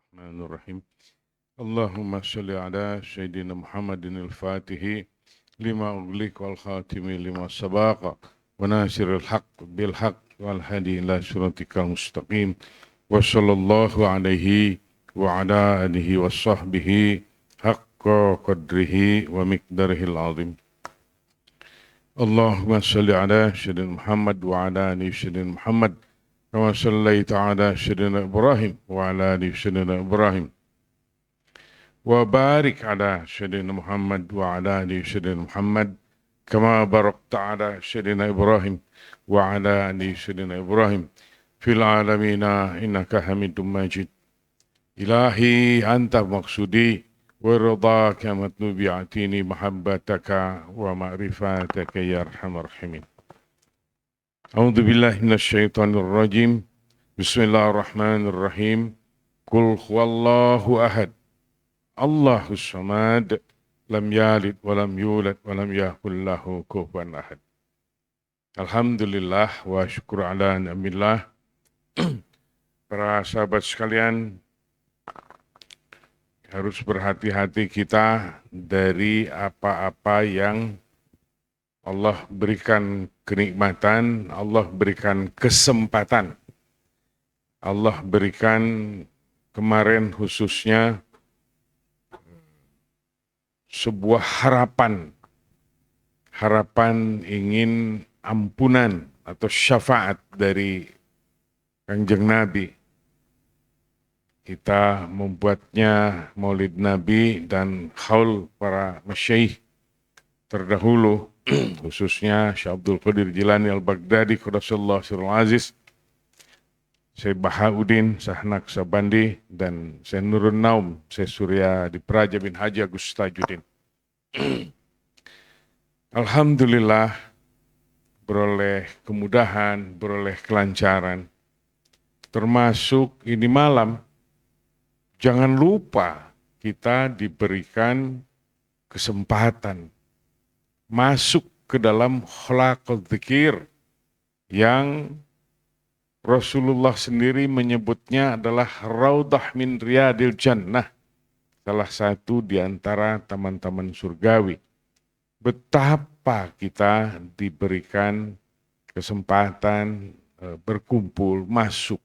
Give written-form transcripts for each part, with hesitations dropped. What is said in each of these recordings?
Bismillahirrahmanirrahim. Allahumma salli ala Sayyidina Muhammadin al-Fatihi lima ughliq wal khatimi lima sabaqa wa nasiril haq bil haq wal hadi ila siratikal mustaqim wa sallallahu alaihi wa ala alihi wa sahbihi haqqa qadrihi wa miqdarihil azim. Allahumma salli ala Sayyidina Muhammad wa ala ali Sayyidina Muhammad kama sallaita ala Sayyidina Ibrahim wa ala ali Sayyidina Ibrahim wa barik ala Sayyidina Muhammad wa ala ali Sayyidina Muhammad kama barakta ala Sayyidina Ibrahim wa ala ali Sayyidina Ibrahim fil alamina innaka Hamidum Majid. Ilahi anta maksudi wa ridhaka matlubi atini mahabbataka wa ma'rifataka ya arhamar rahimin. A'udzu billahi minasyaitonir rajim. Bismillahirrahmanirrahim. Qul huwallahu ahad. Allahus samad. Lam yalid wa lam yulad wa lam yakul lahu kufuwan ahad. Alhamdulillah wa syukur ala ni'amillah. Para sahabat sekalian, harus berhati-hati kita dari apa-apa yang Allah berikan kenikmatan, Allah berikan kesempatan. Allah berikan kemarin khususnya sebuah harapan ingin ampunan atau syafaat dari Kanjeng Nabi. Kita membuatnya Maulid Nabi dan haul para masyaikh terdahulu, khususnya Syekh Abdul Qadir Jilani Al-Baghdadi Quddasallahu sirrul aziz, Syekh Bahauddin Syekh Sabandi, dan Syekh Nurun Naum, Syekh Surya di Praja bin Haji Agus Tajuddin. Alhamdulillah beroleh kemudahan, beroleh kelancaran, termasuk ini malam. Jangan lupa kita diberikan kesempatan masuk ke dalam khalaqul dzikir yang Rasulullah sendiri menyebutnya adalah Raudhah min Riyadil Jannah, salah satu di antara taman-taman surgawi. Betapa kita diberikan kesempatan berkumpul, masuk,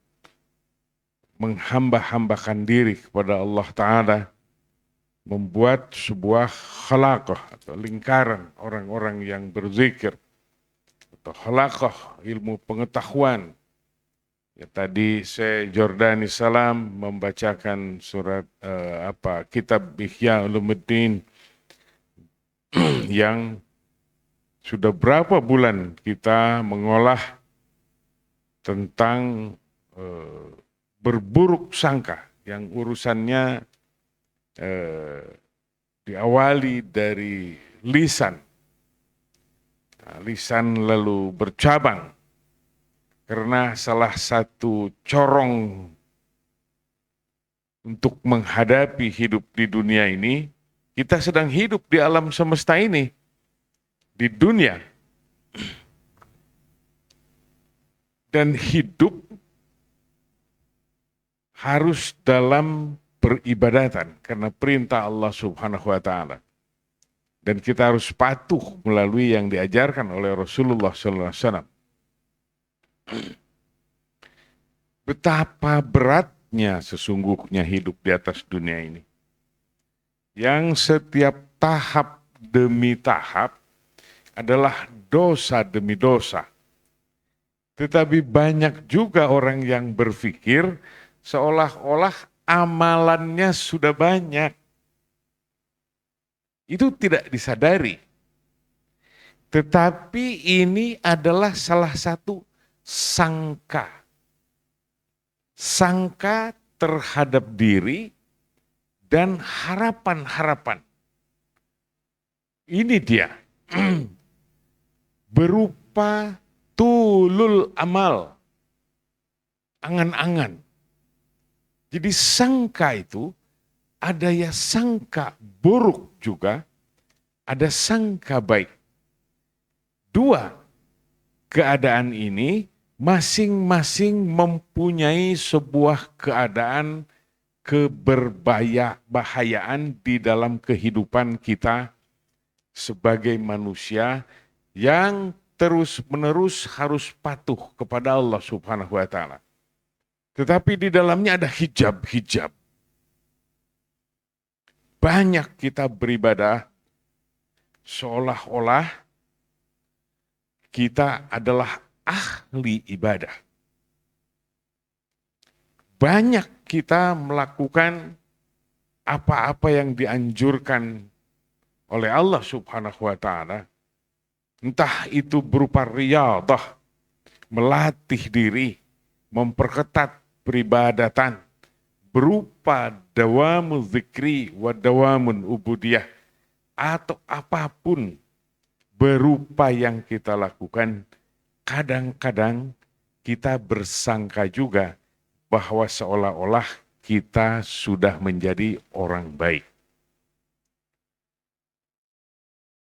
menghamba-hambakan diri kepada Allah Ta'ala, membuat sebuah khalaqah atau lingkaran orang-orang yang berzikir, atau khalaqah ilmu pengetahuan. Ya, tadi saya Jordani Salam membacakan surat kitab Ihya Ulumuddin yang sudah berapa bulan kita mengolah tentang berburuk sangka yang urusannya diawali dari lisan. Lisan lalu bercabang karena salah satu corong untuk menghadapi hidup di dunia ini, kita sedang hidup di alam semesta ini, di dunia, dan hidup harus dalam peribadatan karena perintah Allah Subhanahu wa Ta'ala. Dan kita harus patuh melalui yang diajarkan oleh Rasulullah sallallahu alaihi wasallam. Betapa beratnya sesungguhnya hidup di atas dunia ini, yang setiap tahap demi tahap adalah dosa demi dosa. Tetapi banyak juga orang yang berpikir seolah-olah amalannya sudah banyak. Itu tidak disadari. Tetapi ini adalah salah satu sangka. Sangka terhadap diri dan harapan-harapan. Ini dia. Berupa tulul amal. Angan-angan. Jadi sangka itu ada ya sangka buruk juga, ada sangka baik. Dua keadaan ini masing-masing mempunyai sebuah keadaan keberbahayaan di dalam kehidupan kita sebagai manusia yang terus-menerus harus patuh kepada Allah Subhanahu wa Ta'ala. Tetapi di dalamnya ada hijab-hijab. Banyak kita beribadah seolah-olah kita adalah ahli ibadah. Banyak kita melakukan apa-apa yang dianjurkan oleh Allah Subhanahu wa Ta'ala. Entah itu berupa riyadhah, melatih diri, memperketat peribadatan, berupa dawamul zikri wa dawamun ubudiyah, atau apapun berupa yang kita lakukan, kadang-kadang kita bersangka juga bahwa seolah-olah kita sudah menjadi orang baik.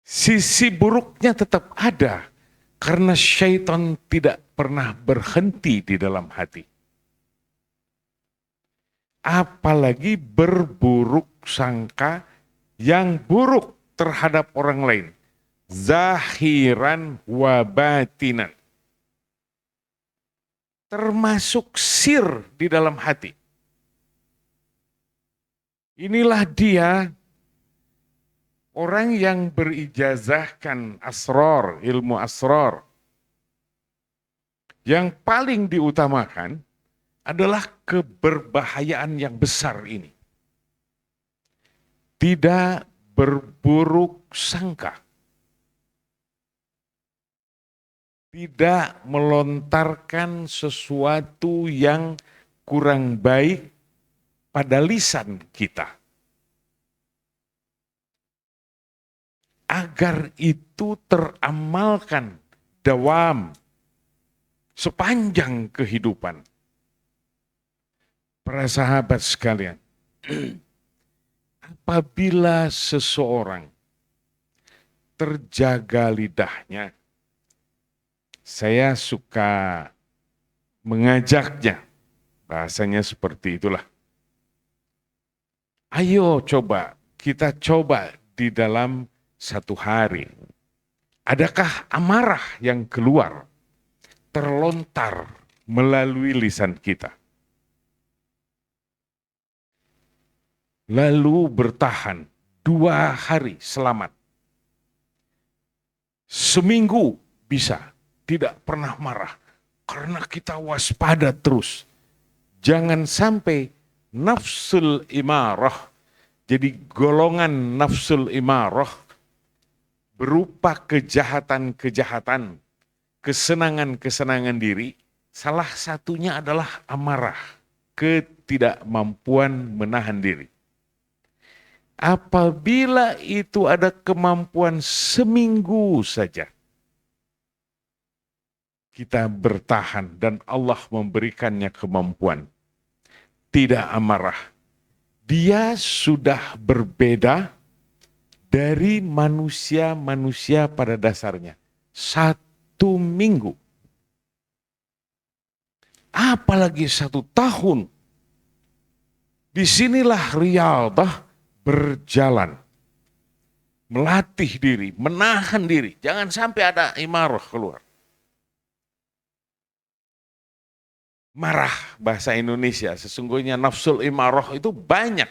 Sisi buruknya tetap ada, karena syaitan tidak pernah berhenti di dalam hati. Apalagi berburuk sangka yang buruk terhadap orang lain. Zahiran wa batinan. Termasuk sir di dalam hati. Inilah dia orang yang berijazahkan asrar, ilmu asrar. Yang paling diutamakan adalah keberbahayaan yang besar ini. Tidak berburuk sangka. Tidak melontarkan sesuatu yang kurang baik pada lisan kita. Agar itu teramalkan dawam sepanjang kehidupan. Para sahabat sekalian, apabila seseorang terjaga lidahnya, saya suka mengajaknya, bahasanya seperti itulah. Ayo kita coba di dalam satu hari. Adakah amarah yang keluar, terlontar melalui lisan kita? Lalu bertahan 2 hari selamat. Seminggu bisa tidak pernah marah. Karena kita waspada terus. Jangan sampai nafsul imarah, jadi golongan nafsul imarah berupa kejahatan-kejahatan, kesenangan-kesenangan diri. Salah satunya adalah amarah, ketidakmampuan menahan diri. Apabila itu ada kemampuan seminggu saja, kita bertahan dan Allah memberikannya kemampuan. Tidak amarah. Dia sudah berbeda dari manusia-manusia pada dasarnya. 1 minggu. Apalagi 1 tahun. Disinilah riyadhah berjalan. Melatih diri, menahan diri. Jangan sampai ada imarah keluar. Marah bahasa Indonesia. Sesungguhnya nafsul imarah itu banyak.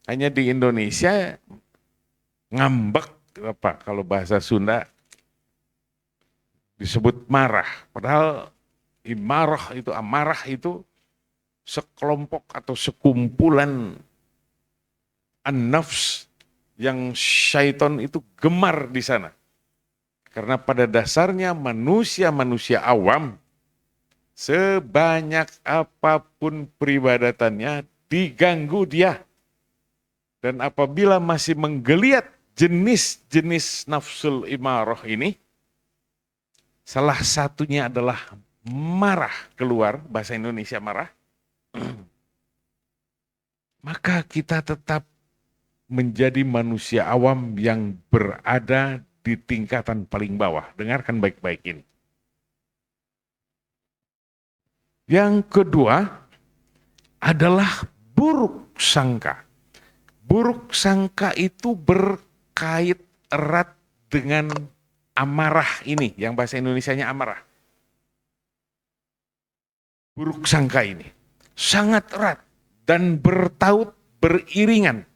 Hanya di Indonesia ngambek, apa kalau bahasa Sunda disebut marah. Padahal amarah itu sekelompok atau sekumpulan an-nafs yang syaitan itu gemar di sana. Karena pada dasarnya manusia awam sebanyak apapun peribadatannya diganggu dia. Dan apabila masih menggeliat jenis-jenis nafsul imarah ini, salah satunya adalah marah keluar, bahasa Indonesia marah, maka kita tetap menjadi manusia awam yang berada di tingkatan paling bawah. Dengarkan baik-baik ini. Yang kedua adalah buruk buruk sangka. Buruk sangka itu berkait erat dengan amarah ini, yang bahasa Indonesianya amarah. Buruk sangka ini sangat erat dan bertaut beriringan.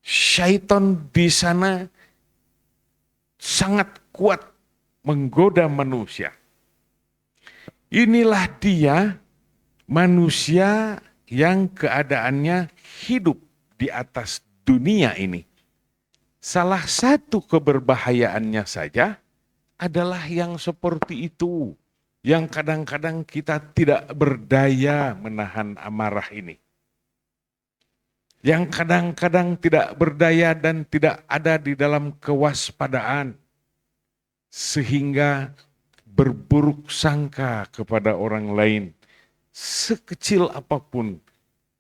Syaitan di sana sangat kuat menggoda manusia. Inilah dia manusia yang keadaannya hidup di atas dunia ini. Salah satu keberbahayaannya saja adalah yang seperti itu. Yang kadang-kadang kita tidak berdaya menahan amarah ini. Yang kadang-kadang tidak berdaya dan tidak ada di dalam kewaspadaan. Sehingga berburuk sangka kepada orang lain. Sekecil apapun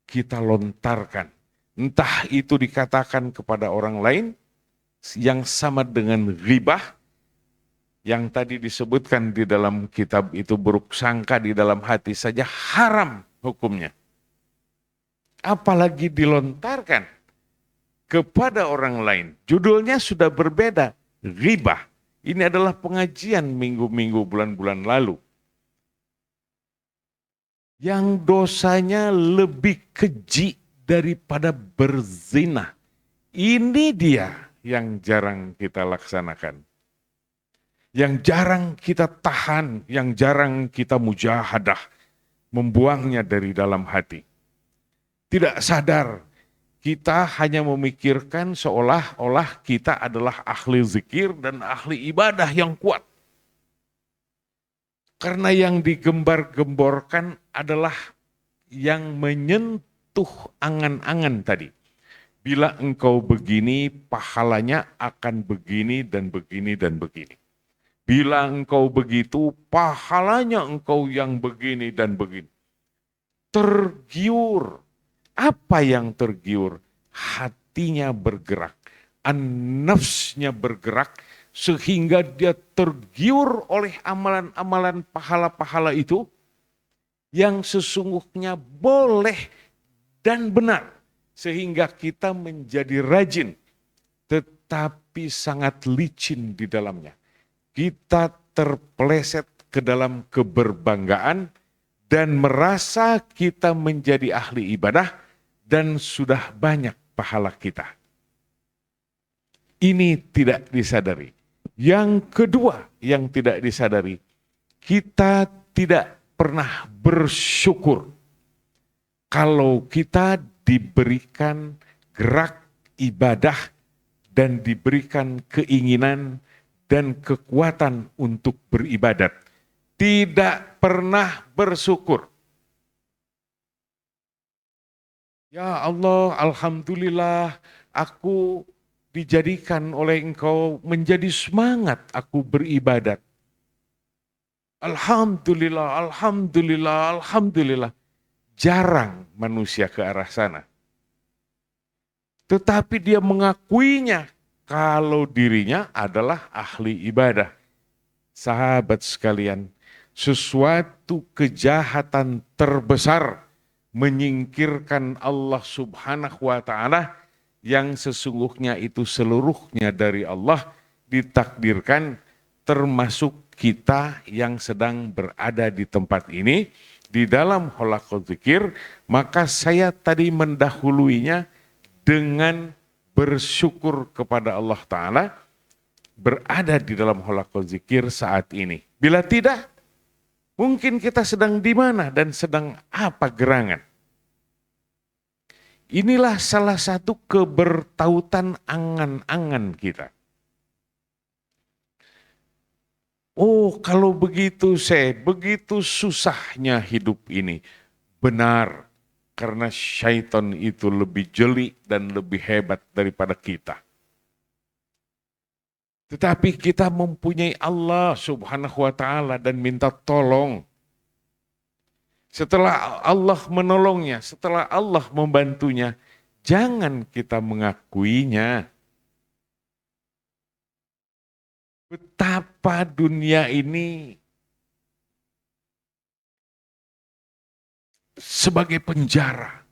kita lontarkan. Entah itu dikatakan kepada orang lain yang sama dengan ghibah. Yang tadi disebutkan di dalam kitab itu buruk sangka di dalam hati saja haram hukumnya. Apalagi dilontarkan kepada orang lain. Judulnya sudah berbeda, ghibah. Ini adalah pengajian minggu-minggu bulan-bulan lalu. Yang dosanya lebih keji daripada berzina. Ini dia yang jarang kita laksanakan. Yang jarang kita tahan, yang jarang kita mujahadah, membuangnya dari dalam hati. Tidak sadar, kita hanya memikirkan seolah-olah kita adalah ahli zikir dan ahli ibadah yang kuat. Karena yang digembar-gemborkan adalah yang menyentuh angan-angan tadi. Bila engkau begini, pahalanya akan begini dan begini dan begini. Bila engkau begitu, pahalanya engkau yang begini dan begini. Tergiur. Apa yang tergiur? Hatinya bergerak. An-nafsnya bergerak. Sehingga dia tergiur oleh amalan-amalan pahala-pahala itu. Yang sesungguhnya boleh dan benar. Sehingga kita menjadi rajin. Tetapi sangat licin di dalamnya. Kita terpeleset ke dalam keberbanggaan dan merasa kita menjadi ahli ibadah dan sudah banyak pahala kita. Ini tidak disadari. Yang kedua yang tidak disadari, kita tidak pernah bersyukur kalau kita diberikan gerak ibadah dan diberikan keinginan dan kekuatan untuk beribadat. Tidak pernah bersyukur. Ya Allah, alhamdulillah aku dijadikan oleh Engkau menjadi semangat aku beribadat. Alhamdulillah, alhamdulillah, alhamdulillah. Jarang manusia ke arah sana. Tetapi dia mengakuinya kalau dirinya adalah ahli ibadah. Sahabat sekalian, sesuatu kejahatan terbesar menyingkirkan Allah Subhanahu wa Ta'ala yang sesungguhnya itu seluruhnya dari Allah ditakdirkan, termasuk kita yang sedang berada di tempat ini di dalam halaqah zikir. Maka saya tadi mendahuluinya dengan bersyukur kepada Allah Ta'ala berada di dalam halaqah zikir saat ini. Bila tidak, mungkin kita sedang di mana dan sedang apa gerangan. Inilah salah satu kebertautan angan-angan kita. Oh, kalau begitu begitu susahnya hidup ini. Benar. Karena syaitan itu lebih jeli dan lebih hebat daripada kita. Tetapi kita mempunyai Allah Subhanahu wa Ta'ala dan minta tolong. Setelah Allah menolongnya, setelah Allah membantunya, jangan kita mengakuinya. Betapa dunia ini sebagai penjara.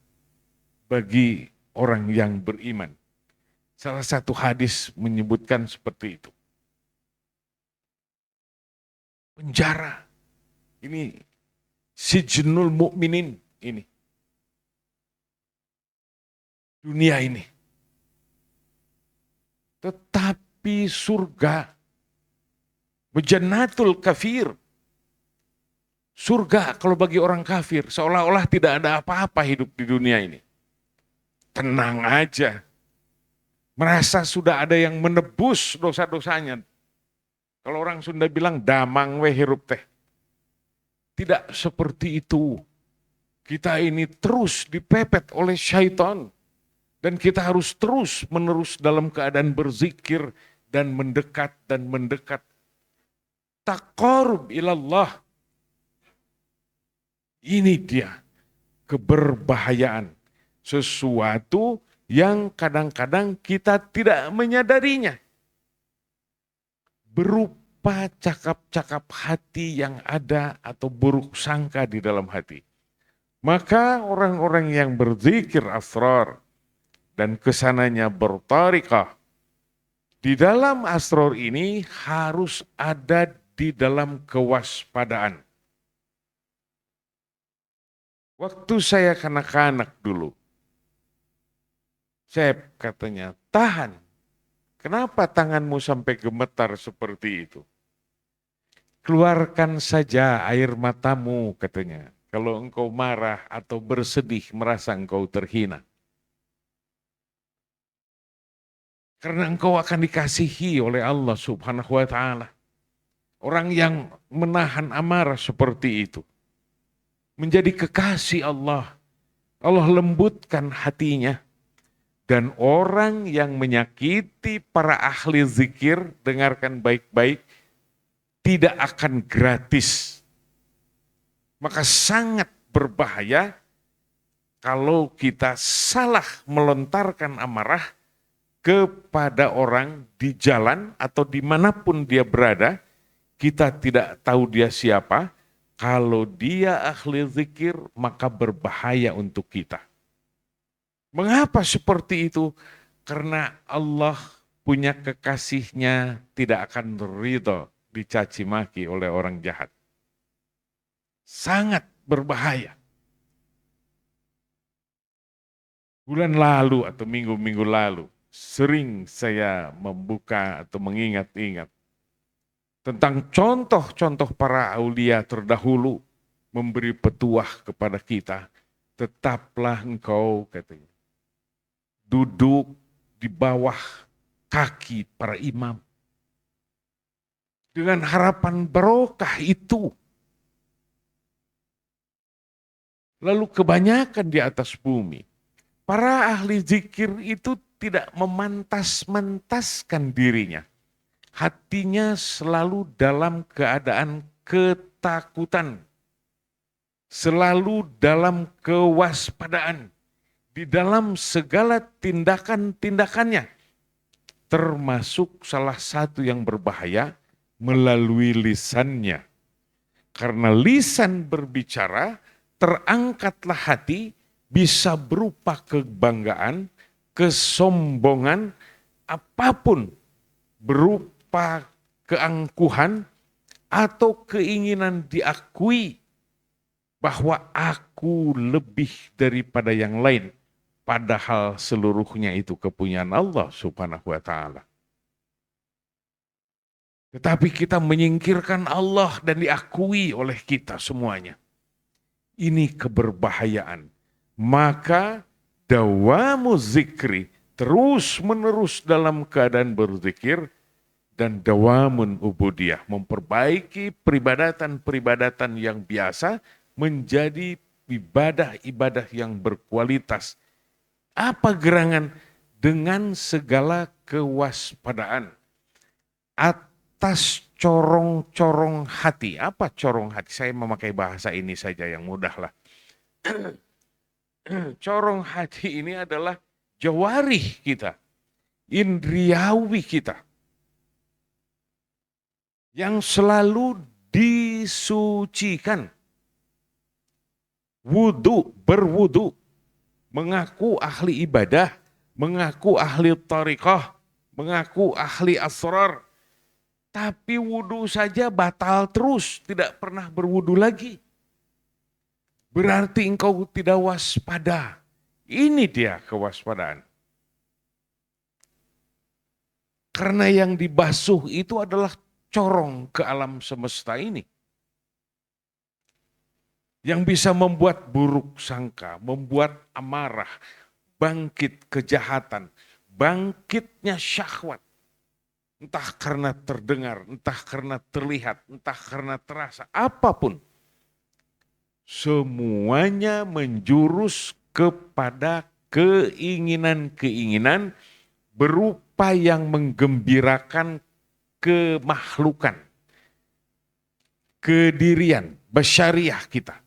bagi orang yang beriman. Salah satu hadis menyebutkan seperti itu. Penjara, ini sijnul mukminin ini. Dunia ini. Tetapi surga, Jannatul kafir. Surga kalau bagi orang kafir, seolah-olah tidak ada apa-apa hidup di dunia ini. Tenang aja. Merasa sudah ada yang menebus dosa-dosanya. Kalau orang Sunda bilang, damang we hirup teh. Tidak seperti itu. Kita ini terus dipepet oleh syaitan. Dan kita harus terus menerus dalam keadaan berzikir dan mendekat dan mendekat. Taqarrub ilallah. Ini dia keberbahayaan. Sesuatu yang kadang-kadang kita tidak menyadarinya. Berupa cakap-cakap hati yang ada atau buruk sangka di dalam hati. Maka orang-orang yang berzikir asrar dan kesananya bertarikah, di dalam asrar ini harus ada di dalam kewaspadaan. Waktu saya kanak-kanak dulu, Sep katanya, tahan. Kenapa tanganmu sampai gemetar seperti itu? Keluarkan saja air matamu, katanya. Kalau engkau marah atau bersedih, merasa engkau terhina. Karena engkau akan dikasihi oleh Allah Subhanahu wa ta'ala. Orang yang menahan amarah seperti itu menjadi kekasih Allah. Allah lembutkan hatinya. Dan orang yang menyakiti para ahli zikir, dengarkan baik-baik, tidak akan gratis. Maka sangat berbahaya kalau kita salah melontarkan amarah kepada orang di jalan atau dimanapun dia berada, kita tidak tahu dia siapa. Kalau dia ahli zikir, maka berbahaya untuk kita. Mengapa seperti itu? Karena Allah punya kekasihnya tidak akan ridho dicaci maki oleh orang jahat. Sangat berbahaya. Bulan lalu atau minggu-minggu lalu, sering saya membuka atau mengingat-ingat tentang contoh-contoh para aulia terdahulu memberi petuah kepada kita. Tetaplah engkau, katanya, duduk di bawah kaki para imam. Dengan harapan barokah itu. Lalu kebanyakan di atas bumi, para ahli zikir itu tidak memantas-mantaskan dirinya. Hatinya selalu dalam keadaan ketakutan. Selalu dalam kewaspadaan. Di dalam segala tindakan-tindakannya. Termasuk salah satu yang berbahaya melalui lisannya. Karena lisan berbicara, terangkatlah hati, bisa berupa kebanggaan, kesombongan, apapun, berupa keangkuhan atau keinginan diakui bahwa aku lebih daripada yang lain, padahal seluruhnya itu kepunyaan Allah Subhanahu wa ta'ala. Tetapi kita menyingkirkan Allah dan diakui oleh kita semuanya. Ini keberbahayaan. Maka dawamu zikri, terus menerus dalam keadaan berzikir, dan dawamun ubudiyah, memperbaiki peribadatan-peribadatan yang biasa menjadi ibadah-ibadah yang berkualitas. Apa gerangan? Dengan segala kewaspadaan atas corong-corong hati. Apa corong hati? Saya memakai bahasa ini saja yang mudah lah. Corong hati ini adalah jawarih kita, indriawi kita, yang selalu disucikan. Wudu, berwudu, mengaku ahli ibadah, mengaku ahli thariqah, mengaku ahli asrar, tapi wudhu saja batal terus, tidak pernah berwudhu lagi. Berarti engkau tidak waspada. Ini dia kewaspadaan. Karena yang dibasuh itu adalah corong ke alam semesta ini. Yang bisa membuat buruk sangka, membuat amarah, bangkit kejahatan, bangkitnya syahwat. Entah karena terdengar, entah karena terlihat, entah karena terasa, apapun. Semuanya menjurus kepada keinginan-keinginan berupa yang menggembirakan kemakhlukan, kedirian, basyariah kita.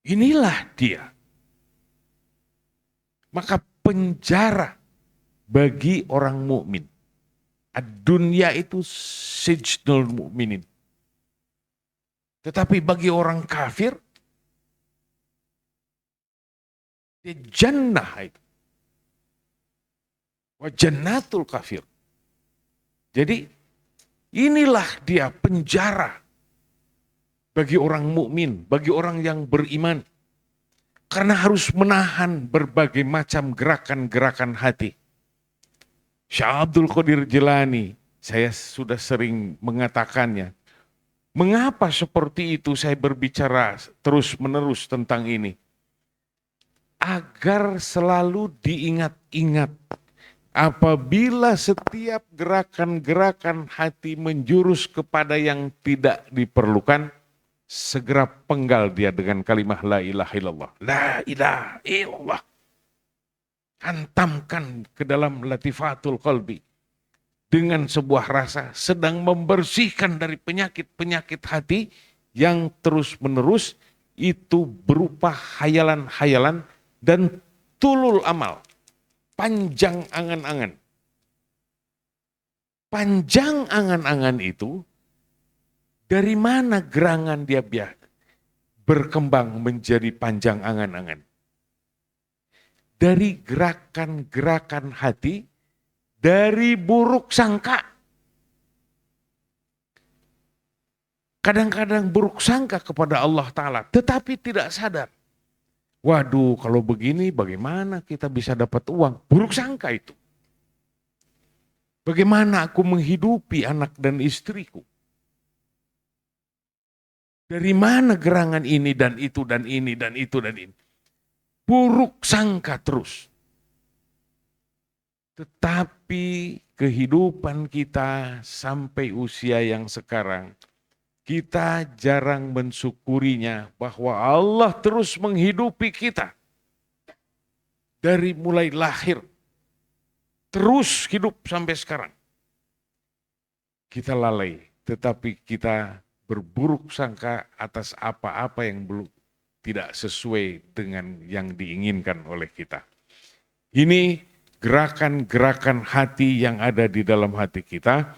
Inilah dia. Maka penjara bagi orang mukmin. Dunia itu sijnul mukminin. Tetapi bagi orang kafir, dia jannah itu. Wa jannatul kafir. Jadi inilah dia penjara bagi orang mukmin, bagi orang yang beriman. Karena harus menahan berbagai macam gerakan-gerakan hati. Syekh Abdul Qadir Jilani, saya sudah sering mengatakannya. Mengapa seperti itu saya berbicara terus-menerus tentang ini? Agar selalu diingat-ingat. Apabila setiap gerakan-gerakan hati menjurus kepada yang tidak diperlukan, segera penggal dia dengan kalimah la ilaha illallah. La ilaha illallah. Hantamkan ke dalam latifatul qalbi. Dengan sebuah rasa sedang membersihkan dari penyakit-penyakit hati yang terus-menerus itu berupa hayalan-hayalan dan tulul amal. Panjang angan-angan. Panjang angan-angan itu, dari mana gerangan dia berkembang menjadi panjang angan-angan? Dari gerakan-gerakan hati, dari buruk sangka. Kadang-kadang buruk sangka kepada Allah Ta'ala, tetapi tidak sadar. Waduh, kalau begini bagaimana kita bisa dapat uang? Buruk sangka itu. Bagaimana aku menghidupi anak dan istriku? Dari mana gerangan ini dan itu dan ini dan itu dan ini? Buruk sangka terus. Tetapi kehidupan kita sampai usia yang sekarang, kita jarang mensyukurinya bahwa Allah terus menghidupi kita. Dari mulai lahir, terus hidup sampai sekarang. Kita lalai, tetapi kita berburuk sangka atas apa-apa yang belum tidak sesuai dengan yang diinginkan oleh kita. Ini gerakan-gerakan hati yang ada di dalam hati kita,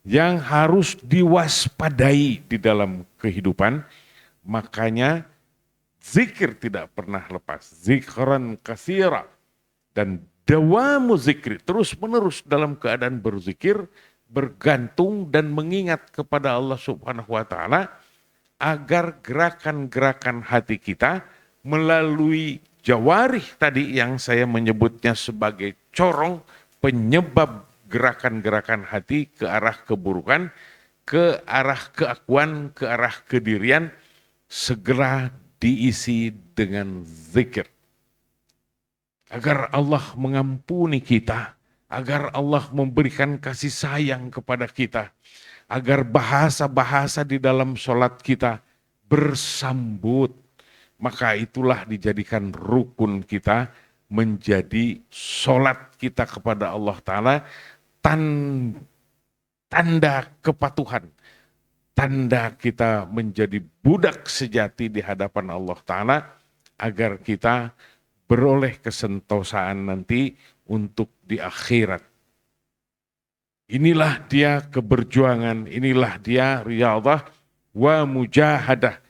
yang harus diwaspadai di dalam kehidupan. Makanya zikir tidak pernah lepas. Zikran katsira. Dan dawamu zikri, terus menerus dalam keadaan berzikir, bergantung dan mengingat kepada Allah Subhanahu wa Ta'ala, agar gerakan-gerakan hati kita melalui jawarih tadi yang saya menyebutnya sebagai corong penyebab gerakan-gerakan hati ke arah keburukan, ke arah keakuan, ke arah kedirian, segera diisi dengan zikir. Agar Allah mengampuni kita, agar Allah memberikan kasih sayang kepada kita, agar bahasa-bahasa di dalam sholat kita bersambut. Maka itulah dijadikan rukun kita, menjadi sholat kita kepada Allah Ta'ala, tanda kepatuhan, tanda kita menjadi budak sejati di hadapan Allah Ta'ala, agar kita beroleh kesentosaan nanti untuk di akhirat. Inilah dia keberjuangan, inilah dia riyadhah wa mujahadah.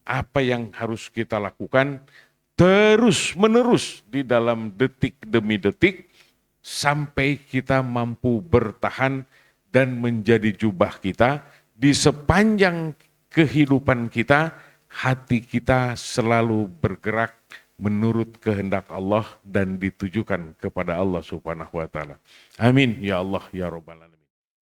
Apa yang harus kita lakukan terus menerus di dalam detik demi detik sampai kita mampu bertahan dan menjadi jubah kita di sepanjang kehidupan kita. Hati kita selalu bergerak menurut kehendak Allah dan ditujukan kepada Allah Subhanahu wa taala. Amin ya Allah ya rabbal alamin.